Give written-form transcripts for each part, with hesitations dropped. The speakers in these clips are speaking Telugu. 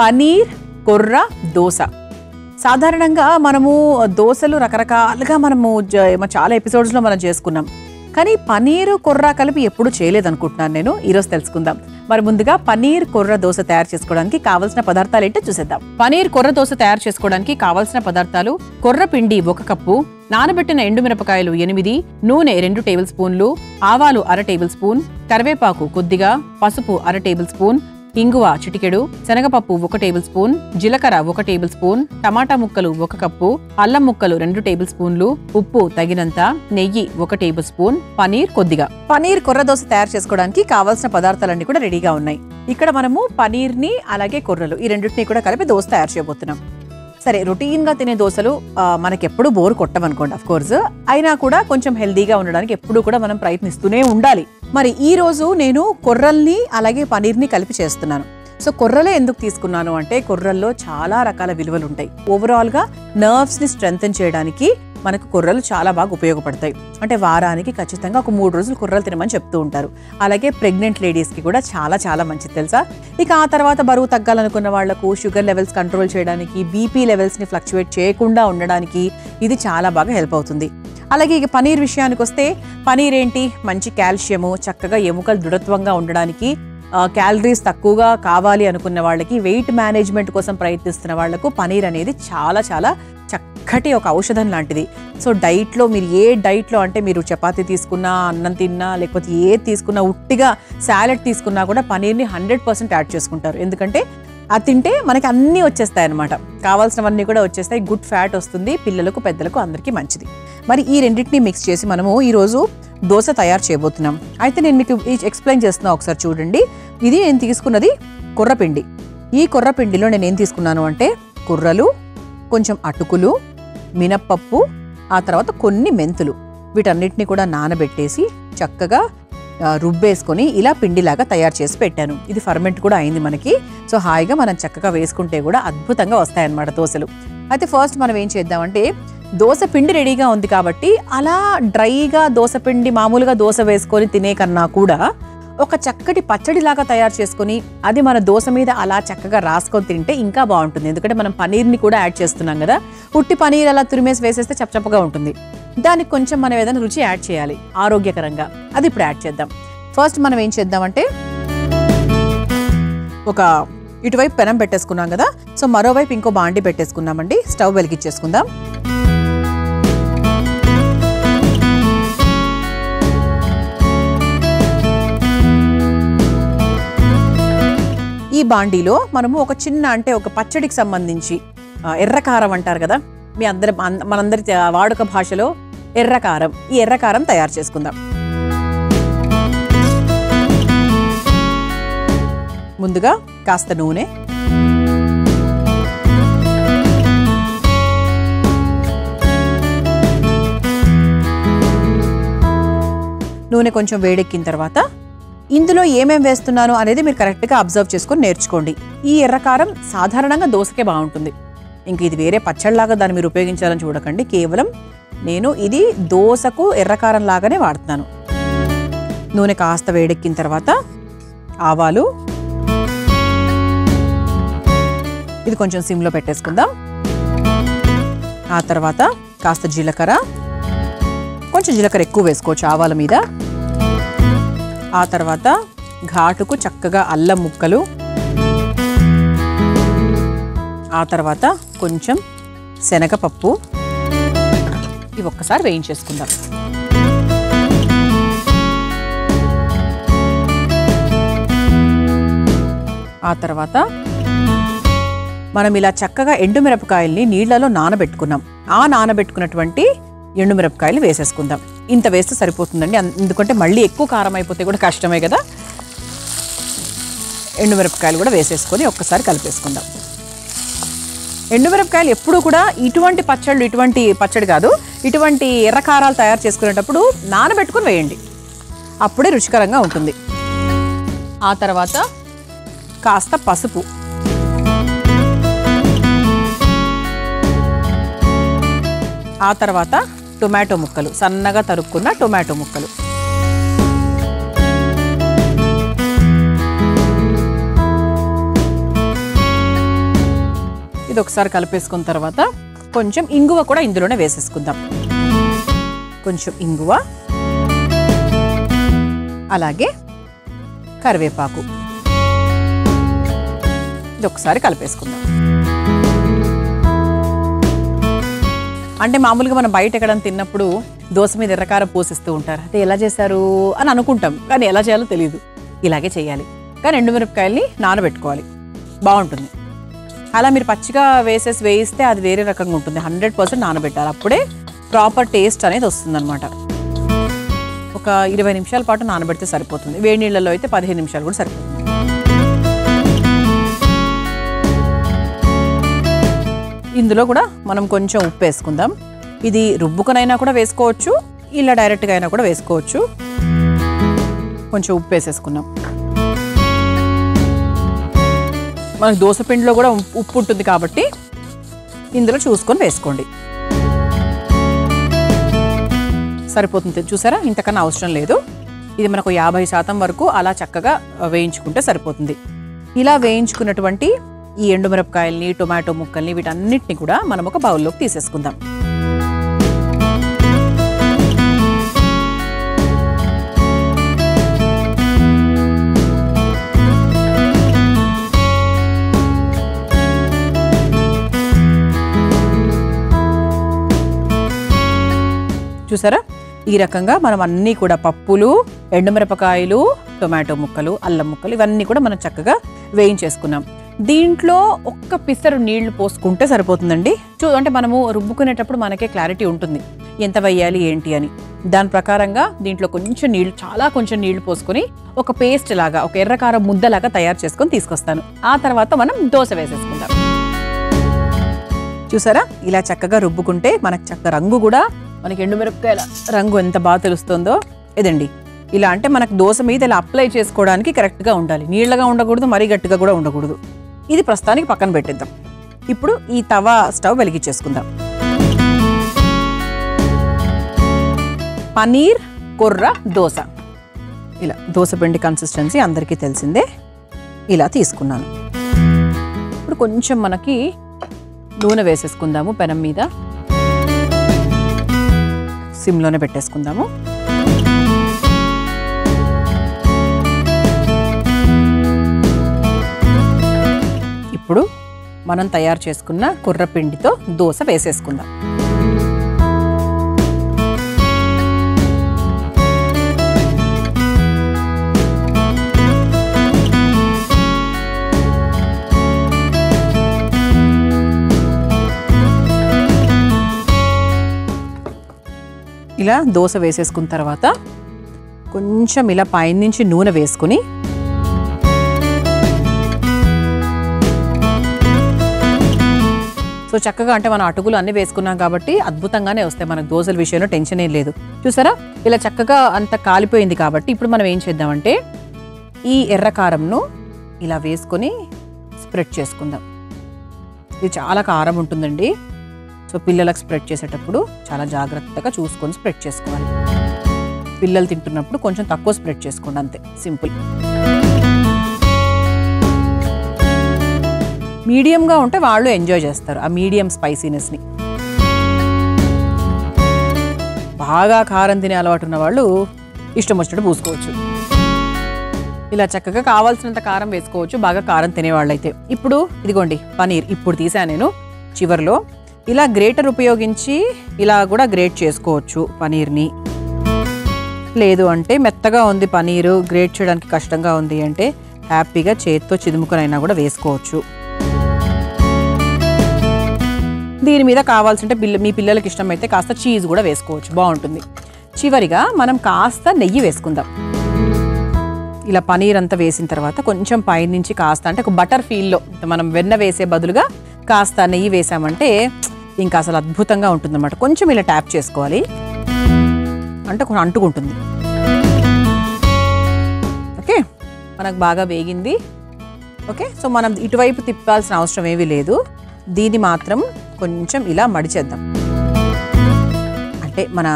పనీర్ కొర్ర దోశ. సాధారణంగా మనము దోశలు రకరకాలుగా మనము చాలా ఎపిసోడ్స్లో మనం చేసుకున్నాం. కానీ పనీరు కొర్ర కలిపి ఎప్పుడు చేయలేదనుకుంటున్నాను నేను. ఈరోజు తెలుసుకుందాం. మరి ముందుగా పనీర్ కొర్ర దోశ తయారు చేసుకోవడానికి కావాల్సిన పదార్థాలు ఏంటో చూసేద్దాం. పనీర్ కొర్ర దోశ తయారు చేసుకోవడానికి కావాల్సిన పదార్థాలు: కొర్ర పిండి 1 కప్పు, నానబెట్టిన ఎండుమిరపకాయలు 8, నూనె 2 టేబుల్ స్పూన్లు, ఆవాలు 1/2 టేబుల్ స్పూన్, కరివేపాకు కొద్దిగా, పసుపు 1/2 టేబుల్ స్పూన్, ఇంగువ చిటికెడు, శనగపప్పు 1 టేబుల్ స్పూన్, జీలకర్ర 1 టేబుల్ స్పూన్, టమాటా ముక్కలు 1 కప్పు, అల్లం ముక్కలు 2 టేబుల్ స్పూన్లు, ఉప్పు తగినంత, నెయ్యి 1 టేబుల్ స్పూన్, పనీర్ కొద్దిగా. పనీర్ కొర్ర దోశ తయారు చేసుకోవడానికి కావాల్సిన పదార్థాలన్నీ కూడా రెడీగా ఉన్నాయి. ఇక్కడ మనము పనీర్ని అలాగే కొర్రలు ఈ రెండింటినీ కూడా కలిపి దోశ తయారు చేయబోతున్నాం. సరే, రొటీన్ గా తినే దోశలు మనకెప్పుడు బోర్ కొట్టమనుకోండి, అఫ్ కోర్స్. అయినా కూడా కొంచెం హెల్దీగా ఉండడానికి ఎప్పుడు కూడా మనం ప్రయత్నిస్తూనే ఉండాలి. మరి ఈ రోజు నేను కొర్రల్ని అలాగే పనీర్ని కలిపి చేస్తున్నాను. సో కొర్రలే ఎందుకు తీసుకున్నాను అంటే, కొర్రల్లో చాలా రకాల విలువలు ఉంటాయి. ఓవరాల్ గా నర్వ్స్ ని స్ట్రెంగ్తన్ చేయడానికి మనకు కొర్రలు చాలా బాగా ఉపయోగపడతాయి. అంటే వారానికి ఖచ్చితంగా ఒక 3 రోజులు కొర్రలు తినమని చెప్తూ ఉంటారు. అలాగే ప్రెగ్నెంట్ లేడీస్ కి కూడా చాలా చాలా మంచిది తెలుసా. ఇక ఆ తర్వాత బరువు తగ్గాలనుకున్న వాళ్లకు, షుగర్ లెవెల్స్ కంట్రోల్ చేయడానికి, బీపీ లెవెల్స్ ని ఫ్లక్చువేట్ చేయకుండా ఉండడానికి ఇది చాలా బాగా హెల్ప్ అవుతుంది. అలాగే ఇక పనీర్ విషయానికి వస్తే, పనీర్ ఏంటి, మంచి కాల్షియము, చక్కగా ఎముకలు దృఢత్వంగా ఉండడానికి, క్యాలరీస్ తక్కువగా కావాలి అనుకున్న వాళ్ళకి, వెయిట్ మేనేజ్మెంట్ కోసం ప్రయత్నిస్తున్న వాళ్లకు పనీర్ అనేది చాలా చాలా చక్కటి ఒక ఔషధం లాంటిది. సో డైట్లో మీరు ఏ డైట్లో అంటే మీరు చపాతీ తీసుకున్నా, అన్నం తిన్నా, లేకపోతే ఏది తీసుకున్నా, ఉట్టిగా సాలెడ్ తీసుకున్నా కూడా పనీర్ని 100% యాడ్ చేసుకుంటారు. ఎందుకంటే అది తింటే మనకి అన్నీ వచ్చేస్తాయి అన్నమాట. కావాల్సినవన్నీ కూడా వచ్చేస్తాయి. గుడ్ ఫ్యాట్ వస్తుంది. పిల్లలకు పెద్దలకు అందరికీ మంచిది. మరి ఈ రెండింటినీ మిక్స్ చేసి మనము ఈరోజు దోశ తయారు చేయబోతున్నాం. అయితే నేను మీకు ఎక్స్ప్లెయిన్ చేస్తున్నా, ఒకసారి చూడండి. ఇది నేను తీసుకున్నది కొర్రపిండి. ఈ కొర్రపిండిలో నేను ఏం తీసుకున్నాను అంటే, కొర్రలు, కొంచెం అటుకులు, మినప్పప్పు, ఆ తర్వాత కొన్ని మెంతులు, వీటన్నిటిని కూడా నానబెట్టేసి చక్కగా రుబ్బేసుకొని ఇలా పిండిలాగా తయారు చేసి పెట్టాను. ఇది ఫర్మెంట్ కూడా అయింది మనకి. సో హాయిగా మనం చక్కగా వేసుకుంటే కూడా అద్భుతంగా వస్తాయన్నమాట దోశలు. అయితే ఫస్ట్ మనం ఏం చేద్దామంటే, దోశ పిండి రెడీగా ఉంది కాబట్టి అలా డ్రైగా దోశ పిండి మామూలుగా దోశ వేసుకొని తినే కన్నా కూడా ఒక చక్కటి పచ్చడిలాగా తయారు చేసుకొని అది మన దోశ మీద అలా చక్కగా రాసుకొని తింటే ఇంకా బాగుంటుంది. ఎందుకంటే మనం పనీర్ని కూడా యాడ్ చేస్తున్నాం కదా. ఉట్టి పనీర్ అలా తురిమేసి వేసేస్తే చప్పచప్పగా ఉంటుంది. దానికి కొంచెం మనం ఏదైనా రుచి యాడ్ చేయాలి ఆరోగ్యకరంగా. అది ఇప్పుడు యాడ్ చేద్దాం. ఫస్ట్ మనం ఏం చేద్దామంటే, ఒక ఇటువైపు పెనం పెట్టేసుకున్నాం కదా. సో మరోవైపు ఇంకో బాండి పెట్టేసుకున్నామండి. స్టవ్ వెలిగించేసుకుందాం. ఈ బాండీలో మనము ఒక చిన్న, అంటే ఒక పచ్చడికి సంబంధించి ఎర్రకారం అంటారు కదా, మనందరి వాడుక భాషలో ఎర్రకారం, ఈ ఎర్రకారం తయారు చేసుకుందాం. ముందుగా కాస్త నూనె, నూనె కొంచెం వేడెక్కిన తర్వాత ఇందులో ఏమేం వేస్తున్నాను అనేది మీరు కరెక్ట్గా అబ్జర్వ్ చేసుకొని నేర్చుకోండి. ఈ ఎర్రకారం సాధారణంగా దోశకే బాగుంటుంది. ఇంక ఇది వేరే పచ్చడిలాగా దాన్ని మీరు ఉపయోగించాలని చూడకండి. కేవలం నేను ఇది దోశకు ఎర్రకారం లాగానే వాడుతున్నాను. నూనె కాస్త వేడెక్కిన తర్వాత ఆవాలు, ఇది కొంచెం సిమ్లో పెట్టేసుకుందాం. ఆ తర్వాత కాస్త జీలకర్ర, కొంచెం జీలకర్ర ఎక్కువ వేసుకోవచ్చు ఆవాల మీద. ఆ తర్వాత ఘాటుకు చక్కగా అల్లం ముక్కలు, ఆ తర్వాత కొంచెం శనగపప్పు, ఇవి ఒక్కసారి వేయించేసుకుందాం. ఆ తర్వాత మనం ఇలా చక్కగా ఎండుమిరపకాయల్ని నీళ్లలో నానబెట్టుకున్నాం. ఆ నానబెట్టుకున్నటువంటి ఎండుమిరపకాయలు వేసేసుకుందాం. ఇంత వేస్తే సరిపోతుందండి. ఎందుకంటే మళ్ళీ ఎక్కువ కారం అయిపోతే కూడా కష్టమే కదా. ఎండుమిరపకాయలు కూడా వేసేసుకొని ఒక్కసారి కలిపేసుకుందాం. ఎండుమిరపకాయలు ఎప్పుడు కూడా ఇటువంటి పచ్చడి కాదు, ఇటువంటి ఎర్రకారాలు తయారు చేసుకునేటప్పుడు నానబెట్టుకుని వేయండి. అప్పుడే రుచికరంగా ఉంటుంది. ఆ తర్వాత కాస్త పసుపు, ఆ తర్వాత టొమాటో ముక్కలు, సన్నగా తరుక్కున్న టొమాటో ముక్కలు, ఇది ఒకసారి కలిపేసుకున్న తర్వాత కొంచెం ఇంగువ కూడా ఇందులోనే వేసేసుకుందాం. కొంచెం ఇంగువ, అలాగే కరివేపాకు, ఇది ఒకసారి కలిపేసుకుందాం. అంటే మామూలుగా మనం బయట ఎక్కడైనా తిన్నప్పుడు దోశ మీద ఎర్రకారం పోసిస్తూ ఉంటారు. అంటే ఎలా చేశారు అని అనుకుంటాం, కానీ ఎలా చేయాలో తెలియదు. ఇలాగే చేయాలి. కానీ ఎండుమిరపకాయల్ని నానబెట్టుకోవాలి, బాగుంటుంది. అలా మీరు పచ్చిగా వేయిస్తే అది వేరే రకంగా ఉంటుంది. 100% నానబెట్టాలి, అప్పుడే ప్రాపర్ టేస్ట్ అనేది వస్తుందన్నమాట. ఒక 20 నిమిషాల పాటు నానబెడితే సరిపోతుంది. వేడి నీళ్ళలో అయితే 15 నిమిషాలు కూడా సరిపోతుంది. ఇందులో కూడా మనం కొంచెం ఉప్పు వేసుకుందాం. ఇది రుబ్బుకునైనా కూడా వేసుకోవచ్చు, ఇలా డైరెక్ట్గా అయినా కూడా వేసుకోవచ్చు. కొంచెం ఉప్పు వేసేసుకున్నాం. మనకు దోసపిండిలో కూడా ఉప్పు ఉంటుంది కాబట్టి ఇందులో చూసుకొని వేసుకోండి, సరిపోతుంది. చూసారా, ఇంతకన్నా అవసరం లేదు. ఇది మనకు 50% వరకు అలా చక్కగా వేయించుకుంటే సరిపోతుంది. ఇలా వేయించుకున్నటువంటి ఈ ఎండుమిరపకాయల్ని, టొమాటో ముక్కల్ని, వీటన్నిటిని కూడా మనం ఒక బౌల్లోకి తీసేసుకుందాం. చూసారా, ఈ రకంగా మనం అన్నీ కూడా పప్పులు, ఎండుమిరపకాయలు, టొమాటో ముక్కలు, అల్లం ముక్కలు ఇవన్నీ కూడా మనం చక్కగా వేయించేసుకున్నాం. దీంట్లో ఒక్క పిసరు నీళ్లు పోసుకుంటే సరిపోతుందండి. అంటే మనము రుబ్బుకునేటప్పుడు మనకే క్లారిటీ ఉంటుంది ఎంత వేయాలి ఏంటి అని. దాని ప్రకారంగా దీంట్లో కొంచెం నీళ్లు, చాలా కొంచెం నీళ్లు పోసుకొని ఒక పేస్ట్ లాగా, ఒక ఎర్రకారం ముద్దలాగా తయారు చేసుకొని తీసుకొస్తాను. ఆ తర్వాత మనం దోశ వేసేసుకుందాం. చూసారా, ఇలా చక్కగా రుబ్బుకుంటే మనకు చక్కగా రంగు కూడా, మనకి ఎండుమిరపకాయల రంగు ఎంత బాగా తెలుస్తుందో. ఇదండి, ఇలా అంటే మనకు దోశ మీద ఇలా అప్లై చేసుకోవడానికి కరెక్ట్గా ఉండాలి. నీళ్ళగా ఉండకూడదు, మరీ గట్టిగా కూడా ఉండకూడదు. ఇది ప్రస్తుతానికి పక్కన పెట్టేద్దాం. ఇప్పుడు ఈ తవా స్టవ్ వెలిగించేసుకుందాం. పనీర్ కొర్ర దోశ, ఇలా దోశ పిండి కన్సిస్టెన్సీ అందరికీ తెలిసిందే. ఇలా తీసుకున్నాను. ఇప్పుడు కొంచెం మనకి నూనె వేసేసుకుందాము పెనం మీద. సిమ్లోనే పెట్టేసుకుందాము. ఇప్పుడు మనం తయారు చేసుకున్న కుర్రపిండితో దోశ వేసేసుకుందాం. ఇలా దోశ వేసేసుకున్న తర్వాత కొంచెం ఇలా పైనుంచి నూనె వేసుకుని సో చక్కగా, అంటే మనం అటుకులు అన్నీ వేసుకున్నాం కాబట్టి అద్భుతంగానే వస్తాయి మనకు దోశల విషయంలో టెన్షన్ ఏం లేదు. చూసారా, ఇలా చక్కగా అంత కాలిపోయింది కాబట్టి ఇప్పుడు మనం ఏం చేద్దామంటే ఈ ఎర్రకారంను ఇలా వేసుకొని స్ప్రెడ్ చేసుకుందాం. ఇది చాలా కారం ఉంటుందండి. సో పిల్లలకు స్ప్రెడ్ చేసేటప్పుడు చాలా జాగ్రత్తగా చూసుకొని స్ప్రెడ్ చేసుకోవాలి. పిల్లలు తింటున్నప్పుడు కొంచెం తక్కువ స్ప్రెడ్ చేసుకోండి, అంతే, సింపుల్. మీడియంగా ఉంటే వాళ్ళు ఎంజాయ్ చేస్తారు ఆ మీడియం స్పైసీనెస్ని. బాగా కారం తినే అలవాటు ఉన్న వాళ్ళు ఇష్టం వచ్చినట్టు పూసుకోవచ్చు. ఇలా చక్కగా కావాల్సినంత కారం వేసుకోవచ్చు, బాగా కారం తినేవాళ్ళు అయితే. ఇప్పుడు ఇదిగోండి పనీర్ ఇప్పుడు తీసా నేను. చివర్లో ఇలా గ్రేటర్ ఉపయోగించి ఇలా కూడా గ్రేట్ చేసుకోవచ్చు పనీర్ని. లేదు అంటే మెత్తగా ఉంది పనీరు, గ్రేట్ చేయడానికి కష్టంగా ఉంది అంటే హ్యాపీగా చేతితో చిదుముకొనైనా కూడా వేసుకోవచ్చు. దీని మీద కావాల్సింటే మీ పిల్లలకి ఇష్టమైతే కాస్త చీజ్ కూడా వేసుకోవచ్చు, బాగుంటుంది. చివరిగా మనం కాస్త నెయ్యి వేసుకుందాం. ఇలా పనీర్ అంతా వేసిన తర్వాత కొంచెం పైనుంచి కాస్త, అంటే ఒక బటర్ ఫీల్లో మనం వెన్న వేసే బదులుగా కాస్త నెయ్యి వేసామంటే ఇంకా అసలు అద్భుతంగా ఉంటుందన్నమాట. కొంచెం ఇలా ట్యాప్ చేసుకోవాలి, అంటే కొంచెం అంటుకుంటుంది. ఓకే, మనకు బాగా వేగింది. ఓకే, సో మనం ఇటువైపు తిప్పాల్సిన అవసరం ఏమీ లేదు. దీన్ని మాత్రం కొంచెం ఇలా మడిచేద్దాం. అంటే మన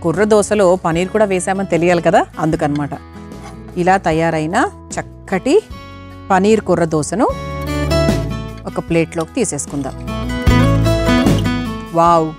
కుర్ర దోశలో పనీర్ కూడా వేసామని తెలియాలి కదా, అందుకనమాట. ఇలా తయారైన చక్కటి పనీర్ కుర్ర దోశను ఒక ప్లేట్లోకి తీసేసుకుందాం. వావ్,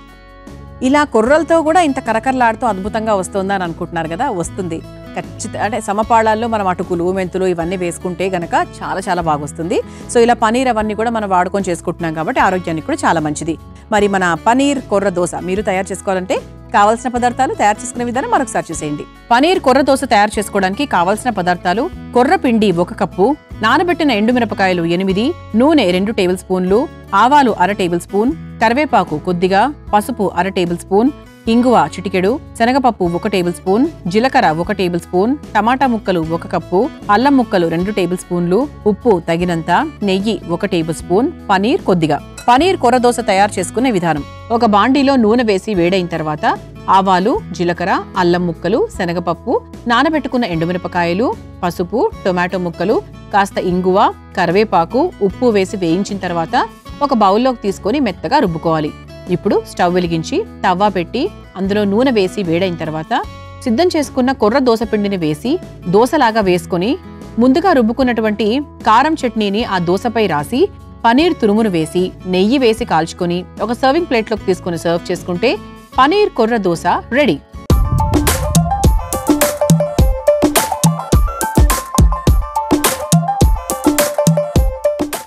ఇలా కొర్రలతో కూడా ఇంత కరకరలాడుతూ అద్భుతంగా వస్తుందా అని అనుకుంటున్నారు కదా, వస్తుంది ఖచ్చితంగా. అంటే సమపాళాల్లో మనం అటుకులు, మెంతులు ఇవన్నీ వేసుకుంటే గనక చాలా చాలా బాగా వస్తుంది. సో ఇలా పనీర్ అవన్నీ కూడా మనం వాడుకొని చేసుకుంటున్నాం కాబట్టి ఆరోగ్యానికి కూడా చాలా మంచిది. మరి మన పనీర్ కొర్ర దోశ మీరు తయారు చేసుకోవాలంటే కావాల్సిన పదార్థాలు, తయారు చేసుకునే విధానం మరొకసారి చూసేయండి. పనీర్ కొర్ర దోశ తయారు చేసుకోవడానికి కావాల్సిన పదార్థాలు: కొర్ర పిండి 1 కప్పు, నానబెట్టిన ఎండుమిరపకాయలు 8, నూనె 2 టేబుల్ స్పూన్లు, ఆవాలు 1/2 టేబుల్ స్పూన్, కరివేపాకు కొద్దిగా, పసుపు 1/2 టేబుల్ స్పూన్, ఇంగువ చిటికెడు, శనగపప్పు 1 టేబుల్ స్పూన్, జీలకర్ర 1 టేబుల్ స్పూన్, టమాటా ముక్కలు 1 కప్పు, అల్లం ముక్కలు 2 టేబుల్ స్పూన్లు, ఉప్పు తగినంత, నెయ్యి 1 టేబుల్ స్పూన్, పనీర్ కొద్దిగా. పనీర్ కొర్ర దోశ తయారు చేసుకునే విధానం: ఒక బాండీలో నూనె వేసి వేడైన తర్వాత ఆవాలు, జీలకర్ర, అల్లం ముక్కలు, శనగపప్పు, నానబెట్టుకున్న ఎండుమిరపకాయలు, పసుపు, టొమాటో ముక్కలు, కాస్త ఇంగువ, కరివేపాకు, ఉప్పు వేసి వేయించిన తర్వాత ఒక బౌల్లోకి తీసుకొని మెత్తగా రుబ్బుకోవాలి. ఇప్పుడు స్టవ్ వెలిగించి తవ్వ పెట్టి అందులో నూనె వేసి వేడైన తర్వాత సిద్ధం చేసుకున్న కొర్ర దోశ పిండిని వేసి దోశలాగా వేసుకొని ముందుగా రుబ్బుకున్నటువంటి కారం చట్నీని ఆ దోశపై రాసి పనీర్ తురుమును వేసి నెయ్యి వేసి కాల్చుకొని ఒక సర్వింగ్ ప్లేట్లోకి తీసుకుని సర్వ్ చేసుకుంటే పనీర్ కొర్ర దోశ రెడీ.